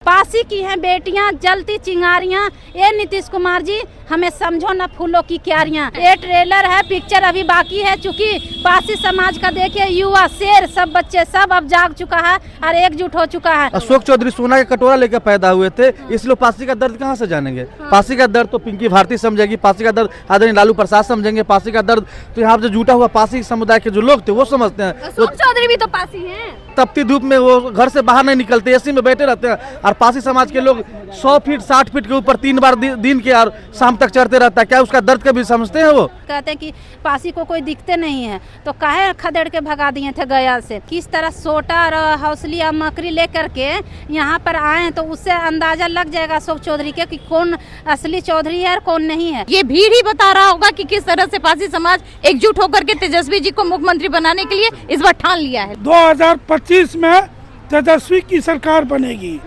पासी की हैं बेटियां, जलती चिंगारियां। ये नीतीश कुमार जी हमें समझो ना फूलों की क्यारियां। ये ट्रेलर है, पिक्चर अभी बाकी है। चूंकि पासी समाज का देखिए युवा शेर, सब बच्चे सब अब जाग चुका है और एकजुट हो चुका है। अशोक चौधरी सोना के कटोरा लेकर पैदा हुए थे, इसलिए पासी का दर्द कहाँ से जानेंगे। पासी का दर्द तो पिंकी भारती समझेगी, पासी का दर्द आदरणीय लालू प्रसाद समझेंगे, पासी का दर्द तो यहाँ से जुटा हुआ पासी समुदाय के जो लोग थे वो समझते हैं। अशोक चौधरी भी तो पासी हैं। तपती धूप में वो घर से बाहर नहीं निकलते, एसी में बैठे रहते हैं। और पासी समाज के लोग 100 फीट 60 फीट के ऊपर 3 बार दिन के और शाम तक चढ़ते रहता है। क्या उसका दर्द कभी समझते हैं वो? कहते हैं कि पासी को कोई दिखते नहीं है, तो काहे खदेड़ के भगा दिए थे गया से। किस तरह सोटा और हौसली और मकरी लेकर के यहाँ पर आए तो उससे अंदाजा लग जाएगा अशोक चौधरी के कि कौन असली चौधरी है और कौन नहीं है। ये भीड़ ही बता रहा होगा कि किस तरह से पासी समाज एकजुट होकर के तेजस्वी जी को मुख्यमंत्री बनाने के लिए इस बार ठान लिया है। 2025 में तेजस्वी की सरकार बनेगी,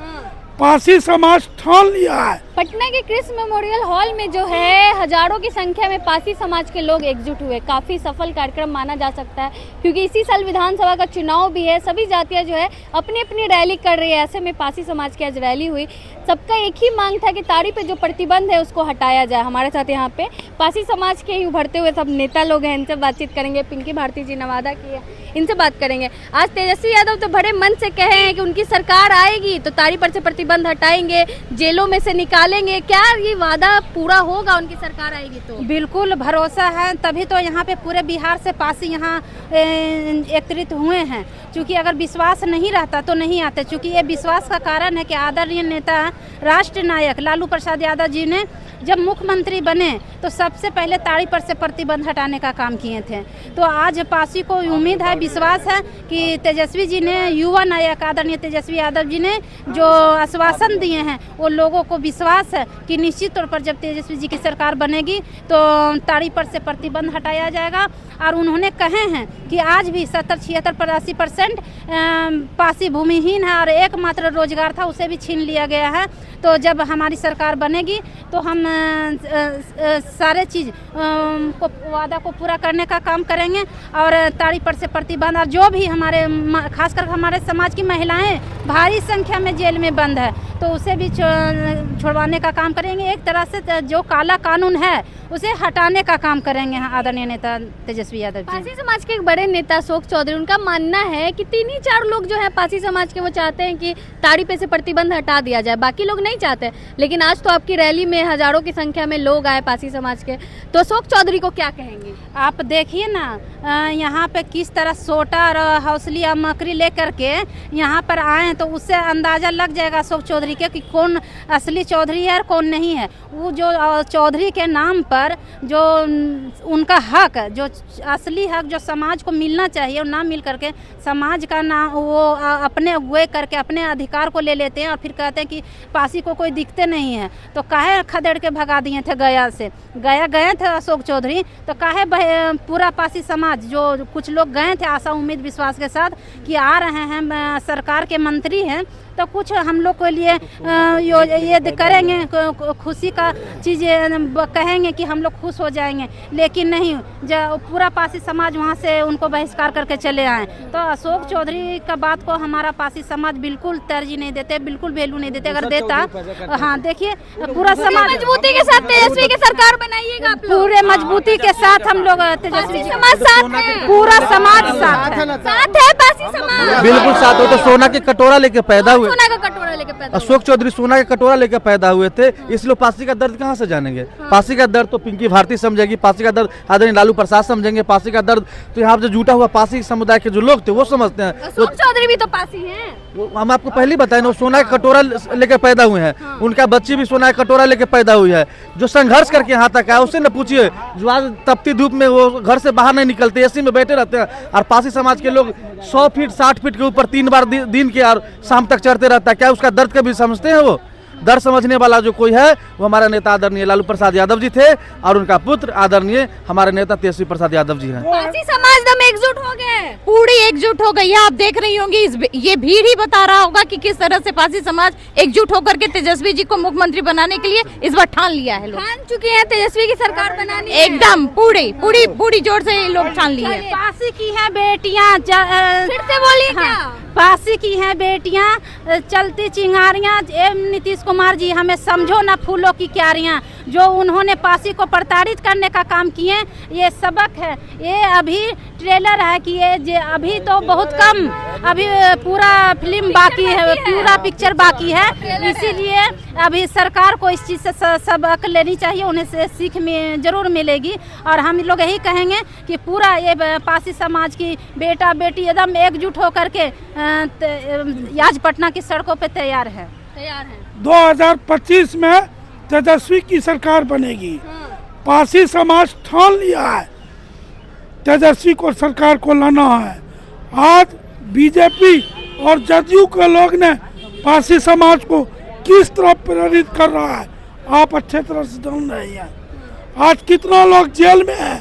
पासी समाज ठान लिया है। पटना के क्रिस मेमोरियल हॉल में जो है हजारों की संख्या में पासी समाज के लोग एकजुट हुए। काफी सफल कार्यक्रम माना जा सकता है, क्योंकि इसी साल विधानसभा का चुनाव भी है। सभी जातियां जो है अपनी अपनी रैली कर रही है। ऐसे में पासी समाज की आज रैली हुई। सबका एक ही मांग था कि ताड़ी पे जो प्रतिबंध है उसको हटाया जाए। हमारे साथ यहाँ पे पासी समाज के उभरते हुए सब नेता लोग हैं, इनसे बातचीत करेंगे। पिंकी भारती जी नवादा की है, इनसे बात करेंगे। आज तेजस्वी यादव तो बड़े मन से कहे हैं कि उनकी सरकार आएगी तो ताड़ी पर से प्रतिबंध हटाएंगे, जेलों में से निकालेंगे। क्या ये वादा पूरा होगा उनकी सरकार आएगी तो? बिल्कुल भरोसा है, तभी तो यहाँ पे पूरे बिहार से पासी यहाँ एकत्रित हुए हैं। क्योंकि अगर विश्वास नहीं रहता तो नहीं आते। क्योंकि ये विश्वास का कारण है कि आदरणीय नेता राष्ट्र नायक लालू प्रसाद यादव जी ने जब मुख्यमंत्री बने तो सबसे पहले ताड़ी पर से प्रतिबंध हटाने का काम किए थे। तो आज पासी को उम्मीद है, विश्वास है कि तेजस्वी जी ने, युवा नायक आदरणीय तेजस्वी यादव जी ने जो आश्वासन दिए हैं वो लोगों को विश्वास है कि निश्चित तौर पर जब तेजस्वी जी की सरकार बनेगी तो ताड़ी पर से प्रतिबंध हटाया जाएगा। और उन्होंने कहे हैं कि आज भी 70-76-80% पासी भूमिहीन है और एकमात्र रोजगार था उसे भी छीन लिया गया है। तो जब हमारी सरकार बनेगी तो हम सारे चीज़ को वादा को पूरा करने का काम करेंगे। और ताड़ी पर से प्रतिबंध, और जो भी हमारे खासकर हमारे समाज की महिलाएं भारी संख्या में जेल में बंद है तो उसे भी छुड़वाने का काम करेंगे। एक तरह से जो काला कानून है उसे हटाने का काम करेंगे आदरणीय नेता तेजस्वी यादव जी। पासी समाज के एक बड़े नेता अशोक चौधरी, उनका मानना है कि 3-4 लोग जो है पासी समाज के वो चाहते हैं कि ताड़ी पे से प्रतिबंध हटा दिया जाए, बाकी लोग नहीं चाहते। लेकिन आज तो आपकी रैली में हजारों की संख्या में लोग आए पासी समाज के, तो अशोक चौधरी को क्या कहेंगे? आप देखिए ना यहाँ पे किस तरह सोटा और हौसली और मकरी लेकर के यहाँ पर आए तो उससे अंदाजा लग जाएगा अशोक चौधरी के कि कौन असली चौधरी है और कौन नहीं है। वो जो चौधरी के नाम पर जो उनका हक, जो असली हक जो समाज को मिलना चाहिए वो ना मिल करके समाज का नाम वो अपने अगुए करके अपने अधिकार को ले लेते हैं और फिर कहते हैं कि पासी को कोई दिखते नहीं है। तो काहे खदेड़ के भगा दिए थे गया से। गया गए थे अशोक चौधरी तो काहे पूरा पासी समाज, जो कुछ लोग गए थे आशा उम्मीद विश्वास के साथ कि आ रहे हैं सरकार के मंत्री हैं तो कुछ हम लोग के लिए ये करेंगे, खुशी का चीज़ कहेंगे कि हम लोग खुश हो जाएंगे। लेकिन नहीं, जब पूरा पासी समाज वहाँ से उनको बहिष्कार करके चले आए। तो अशोक चौधरी का बात को हमारा पासी समाज बिल्कुल तरजीह नहीं देते, बिल्कुल वैल्यू नहीं देते। अगर देता, हाँ देखिए पूरा समाज मजबूती के साथ तेजस्वी की सरकार बनाइएगा आप लोग। पूरे मजबूती के साथ हम लोग तेजस्वी समाज साथ है, पूरा समाज साथ है पासी समाज बिल्कुल साथ हो। तो सोना के कटोरा लेके पैदा हुए, सोना का कटोरा लेके पैदा अशोक चौधरी सोना के कटोरा लेकर पैदा हुए थे, इसलिए पासी का दर्द कहाँ से जानेंगे। पासी का दर्द तो पिंकी भारती समझेगी, पासी का दर्द आदरणीय लालू प्रसाद समझेंगे, पासी का दर्द तो यहाँ से जुटा हुआ पासी समुदाय के जो लोग थे वो समझते हैं। अशोक चौधरी भी तो पासी हैं। हम आपको पहले बताए ना, सोना का कटोरा लेकर पैदा हुए हैं। उनका बच्ची भी सोना का कटोरा लेकर पैदा हुई है। जो संघर्ष करके यहाँ तक आया उससे न पूछिए, जो आज तपती धूप में वो घर से बाहर नहीं निकलते, एसी में बैठे रहते हैं। और पासी समाज के लोग 100 फीट 60 फीट के ऊपर 3 बार दिन के और शाम तक चढ़ते रहता है। क्या उसका दर्द कभी समझते हैं वो? दर्द समझने वाला जो कोई है वो हमारा नेता आदरणीय लालू प्रसाद यादव जी थे और उनका पुत्र आदरणीय हमारे नेता तेजस्वी प्रसाद यादव जी हैं। पासी समाज दम एकजुट हो गए, पूरी एकजुट हो गई है। आप देख रही होंगी ये भीड़ ही बता रहा होगा कि किस तरह से पासी समाज एकजुट होकर के तेजस्वी जी को मुख्यमंत्री बनाने के लिए इस बार ठान लिया है। ठान चुके हैं तेजस्वी की सरकार बनानी, एकदम पूरी जोर से लोग ठान लिए। पासी की हैं बेटियां, फिर से बोलिए क्या? पासी की हैं बेटियां, चलती चिंगारियां। नीतीश कुमार जी हमें समझो ना फूलों की क्यारियां, जो उन्होंने पासी को प्रताड़ित करने का काम किए, ये सबक है। ये अभी ट्रेलर है कि ये अभी तो बहुत कम, अभी पूरा फिल्म बाकी है, पूरा पिक्चर बाकी है। इसीलिए अभी सरकार को इस चीज़ से सबक लेनी चाहिए, उन्हें से सीख में जरूर मिलेगी। और हम लोग यही कहेंगे कि पूरा ये पासी समाज की बेटा बेटी एकदम एकजुट होकर के आज पटना की सड़कों पे तैयार है। 2025 में तेजस्वी की सरकार बनेगी। पासी समाज ठान लिया है, तेजस्वी को सरकार को लाना है। आज बीजेपी और जदयू के लोग ने पासी समाज को किस तरह प्रेरित कर रहा है आप अच्छे तरह से जान रहे हैं। आज कितना लोग जेल में है,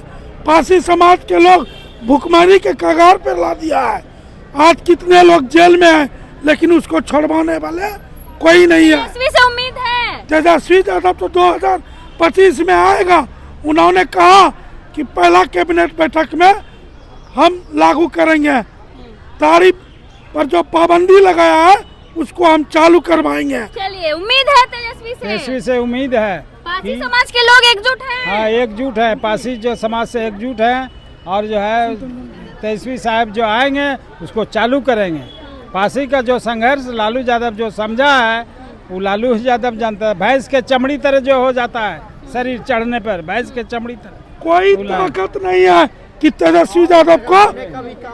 पासी समाज के लोग भुखमरी के कगार पर ला दिया है। आज कितने लोग जेल में हैं, लेकिन उसको छुड़वाने वाले कोई नहीं है। तेजस्वी से उम्मीद है, तेजस्वी यादव तो 2025 में आएगा। उन्होंने कहा कि पहला कैबिनेट बैठक में हम लागू करेंगे, तारीफ पर जो पाबंदी लगाया है उसको हम चालू करवाएंगे। चलिए उम्मीद है तेजस्वी से उम्मीद है। पासी समाज के लोग एकजुट हैं। हाँ, एकजुट है, पासी जो समाज से एकजुट है। और जो है तेजस्वी साहब जो आएंगे उसको चालू करेंगे। पासी का जो संघर्ष लालू यादव जो समझा है, वो लालू यादव जानता है। भैंस के चमड़ी तरह जो हो जाता है शरीर चढ़ने पर, भैंस के चमड़ी तरह। कोई ताकत नहीं है कि तेजस्वी यादव को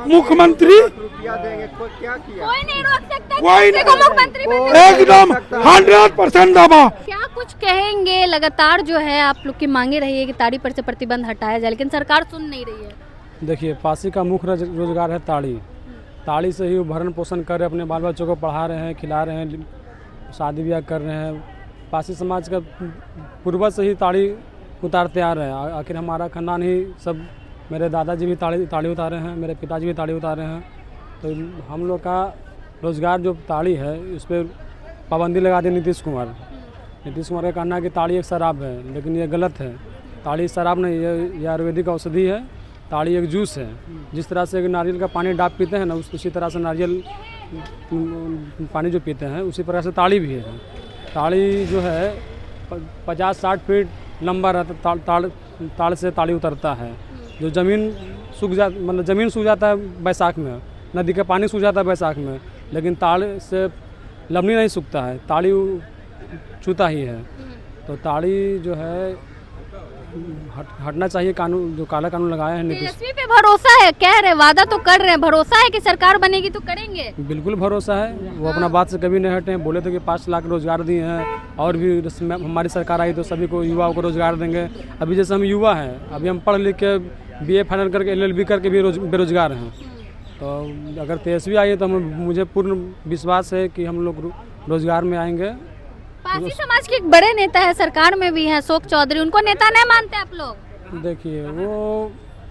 मुख्यमंत्री, कोई नहीं रोक सकता कोई तेजस्वी को मुख्यमंत्री बनने से। एकदम 100% दबा। क्या कुछ कहेंगे? लगातार जो है आप लोग की मांगे रही है कि ताड़ी पर से प्रतिबंध हटाया जाए, लेकिन सरकार सुन नहीं रही है। देखिए, पासी का मुख्य रोजगार है ताड़ी। ताड़ी से ही वो भरण पोषण कर रहे, अपने बाल बच्चों को पढ़ा रहे हैं, खिला रहे हैं, शादी ब्याह कर रहे हैं। पासी समाज का पूर्वज से ही ताड़ी उतारते आ रहे हैं। आखिर हमारा खानदान ही सब, मेरे दादाजी भी ताड़ी उतारे हैं, मेरे पिताजी भी ताड़ी उतारे हैं। तो हम लोग का रोज़गार जो ताड़ी है, उस पर पाबंदी लगा दी नीतीश कुमार। नीतीश कुमार का कहना है कि ताड़ी एक शराब है, लेकिन ये गलत है। ताड़ी शराब नहीं है, ये आयुर्वेदिक औषधि है। ताड़ी एक जूस है। जिस तरह से नारियल का पानी डाब पीते हैं ना, उसी तरह से नारियल पानी जो पीते हैं उसी प्रकार से ताड़ी भी है। ताड़ी जो है 50-60 फीट लंबा रहता, ताड़ से ताड़ी उतरता है। जो ज़मीन सूख जा, मतलब ज़मीन सूख जाता है बैसाख में, नदी का पानी सूख जाता है बैसाख में, लेकिन ताड़ से लमनी नहीं सूखता है, ताड़ी छूता ही है। तो ताड़ी जो है हटना चाहिए। कानून जो काला कानून लगाया है नीतीश। तेजस्वी पे भरोसा है, कह रहे, वादा तो कर रहे हैं, भरोसा है कि सरकार बनेगी तो करेंगे। बिल्कुल भरोसा है, वो अपना बात से कभी नहीं हटे हैं। बोले थे कि 5 लाख रोजगार दिए हैं, और भी हमारी सरकार आई तो सभी को, युवाओं को रोजगार देंगे। अभी जैसे हम युवा हैं, अभी हम पढ़ लिख के BA फाइनल करके LLB करके भी बेरोजगार हैं। तो अगर तेजस्वी आई है तो मुझे पूर्ण विश्वास है कि हम लोग रोजगार में आएंगे। पासी समाज के एक बड़े नेता है, सरकार में भी हैं, अशोक चौधरी, उनको नेता नहीं मानते आप लोग? देखिए,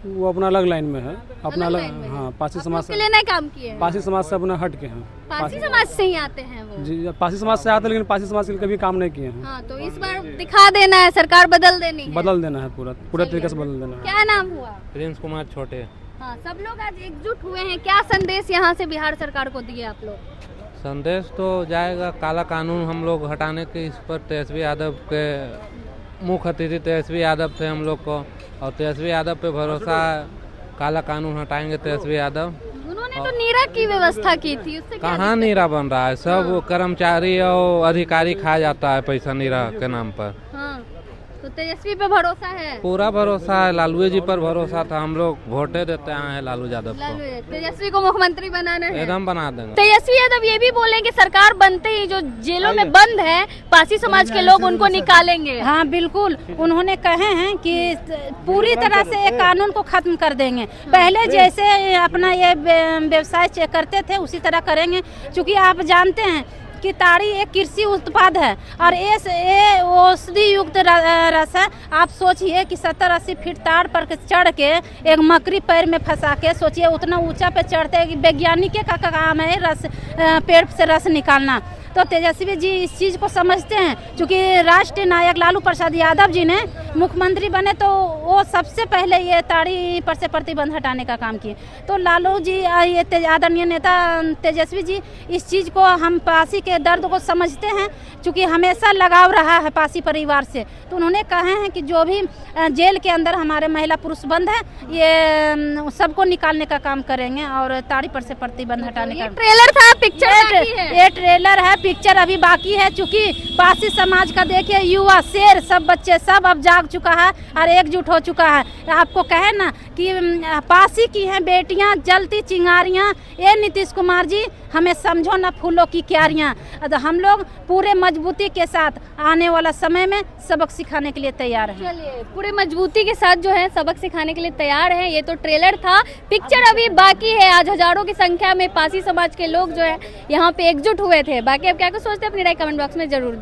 वो अपना अलग लाइन में है, अपना अलग। हाँ, पासी समाज के लिए नहीं काम किए हैं। पासी समाज से अपना हट के हैं। पासी समाज से ही आते हैं वो जी, पासी समाज से आते हैं, लेकिन पासी समाज के लिए कभी काम नहीं किए हैं। हाँ, तो इस बार दिखा देना है, सरकार बदल देनी है। बदल देना है, पूरा तरीके से बदल देना है। क्या नाम हुआ? प्रिंस कुमार छोटे। हाँ, सब लोग आज एकजुट हुए हैं, क्या संदेश यहाँ से बिहार सरकार को दिए आप लोग? संदेश तो जाएगा काला कानून हम लोग हटाने के, इस पर तेजस्वी यादव के मुख्य अतिथि तेजस्वी यादव थे हम लोग को, और तेजस्वी यादव पे भरोसा है। काला कानून हटाएंगे तेजस्वी यादव। उन्होंने तो नीरा की व्यवस्था की थी, उससे क्या कहाँ नीरा बन रहा है? सब कर्मचारी और अधिकारी खा जाता है पैसा नीरा के नाम पर। हाँ, तो तेजस्वी पे भरोसा है? पूरा भरोसा है, लालू जी पर भरोसा था। हम लोग वोटे देते हैं लालू यादव को। तेजस्वी को मुख्यमंत्री बनाना है, एकदम बना देंगे। तेजस्वी यादव ये भी बोले कि सरकार बनते ही जो जेलों में बंद है पासी समाज के लोग, उनको निकालेंगे। हाँ बिल्कुल, उन्होंने कहे हैं कि पूरी तरह से ये कानून को खत्म कर देंगे। पहले जैसे अपना ये व्यवसाय चेक करते थे उसी तरह करेंगे, क्योंकि आप जानते हैं कि ताड़ी एक कृषि उत्पाद है और ये औषधि युक्त रस है। आप सोचिए कि 70-80 फीट ताड़ पर चढ़ के एक मकड़ी पैर में फंसा के, सोचिए उतना ऊंचा पे चढ़ते हैं कि वैज्ञानिक का काम है रस, पेड़ से रस निकालना। तो तेजस्वी जी इस चीज़ को समझते हैं, क्योंकि राष्ट्रीय नायक लालू प्रसाद यादव जी ने मुख्यमंत्री बने तो वो सबसे पहले ये ताड़ी पर से प्रतिबंध हटाने का काम किए। तो लालू जी ये आदरणीय नेता तेजस्वी जी इस चीज़ को, हम पासी के दर्द को समझते हैं, चूँकि हमेशा लगाव रहा है पासी परिवार से। तो उन्होंने कहे हैं कि जो भी जेल के अंदर हमारे महिला पुरुष बंद है ये सबको निकालने का काम करेंगे और ताड़ी पर से प्रतिबंध हटाने का। ट्रेलर था, पिक्चर बाकी है। ये ट्रेलर है, पिक्चर अभी बाकी है। चूँकि पासी समाज का देखिए युवा शेर, सब बच्चे सब अब जाग चुका है और एकजुट हो चुका है। आपको कहे ना कि पासी की हैं बेटियां जलती चिंगारियां, ये नीतीश कुमार जी हमें समझो ना फूलों की क्यारियां। हम लोग पूरे मजबूती के साथ आने वाला समय में सबक सिखाने के लिए तैयार हैं। चलिए, पूरे मजबूती के साथ जो है सबक सिखाने के लिए तैयार हैं। ये तो ट्रेलर था, पिक्चर अभी बाकी है। आज हजारों की संख्या में पासी समाज के लोग जो है यहाँ पे एकजुट हुए थे। बाकी अब क्या कुछ सोचते हैं अपनी राय कमेंट बॉक्स में जरूर दें।